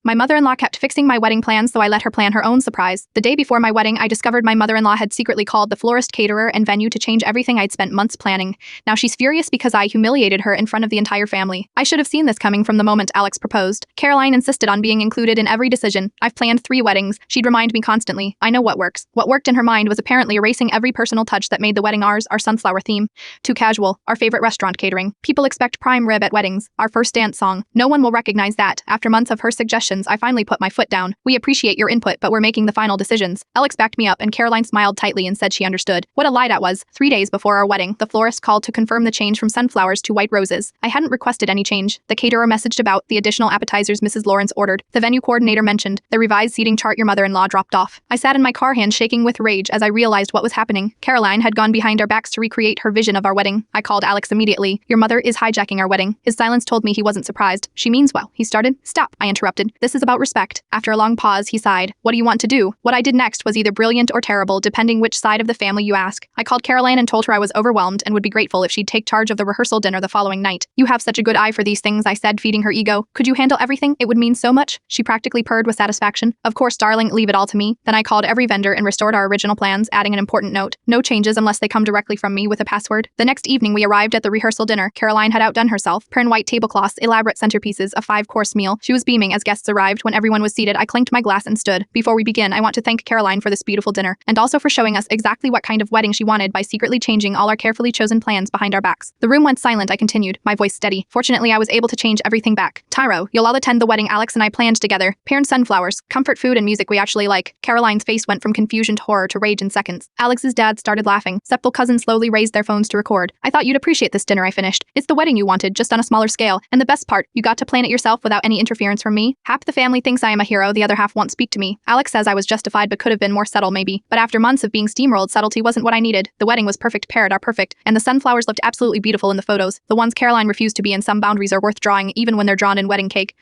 My mother-in-law kept fixing my wedding plans, so I let her plan her own surprise. The day before my wedding, I discovered my mother-in-law had secretly called the florist, caterer, and venue to change everything I'd spent months planning. Now she's furious because I humiliated her in front of the entire family. I should have seen this coming from the moment Alex proposed. Caroline insisted on being included in every decision. I've planned 3 weddings. She'd remind me constantly. I know what works. What worked in her mind was apparently erasing every personal touch that made the wedding ours, our sunflower theme. Too casual. Our favorite restaurant catering. People expect prime rib at weddings. Our first dance song. No one will recognize that. After months of her suggestions, I finally put my foot down. We appreciate your input, but we're making the final decisions. Alex backed me up and Caroline smiled tightly and said she understood. What a lie that was. 3 days before our wedding, the florist called to confirm the change from sunflowers to white roses. I hadn't requested any change. The caterer messaged about the additional appetizers Mrs. Lawrence ordered. The venue coordinator mentioned the revised seating chart your mother-in-law dropped off. I sat in my car, hand shaking with rage as I realized what was happening. Caroline had gone behind our backs to recreate her vision of our wedding. I called Alex immediately. Your mother is hijacking our wedding. His silence told me he wasn't surprised. She means well, he started. Stop, I interrupted. This is about respect. After a long pause, he sighed. What do you want to do? What I did next was either brilliant or terrible, depending which side of the family you ask. I called Caroline and told her I was overwhelmed and would be grateful if she'd take charge of the rehearsal dinner the following night. You have such a good eye for these things, I said, feeding her ego. Could you handle everything? It would mean so much. She practically purred with satisfaction. Of course, darling, leave it all to me. Then I called every vendor and restored our original plans, adding an important note. No changes unless they come directly from me with a password. The next evening we arrived at the rehearsal dinner. Caroline had outdone herself. Pern white tablecloths, elaborate centerpieces, a 5-course meal. She was beaming as guests arrived. When everyone was seated, I clinked my glass and stood. Before we begin, I want to thank Caroline for this beautiful dinner, and also for showing us exactly what kind of wedding she wanted by secretly changing all our carefully chosen plans behind our backs. The room went silent. I continued, my voice steady. Fortunately, I was able to change everything back. Tyro, you'll all attend the wedding Alex and I planned together. Pern sunflowers, comfort food and music we actually like. Caroline's face went from confusion to horror to rage in seconds. Alex's dad started laughing. Several cousins slowly raised their phones to record. I thought you'd appreciate this dinner, I finished. It's the wedding you wanted, just on a smaller scale. And the best part, you got to plan it yourself without any interference from me. Half the family thinks I am a hero, the other half won't speak to me. Alex says I was justified but could have been more subtle maybe. But after months of being steamrolled, subtlety wasn't what I needed. The wedding was perfect, paired are perfect, and the sunflowers looked absolutely beautiful in the photos. The ones Caroline refused to be in, some boundaries are worth drawing even when they're drawn in wedding cake.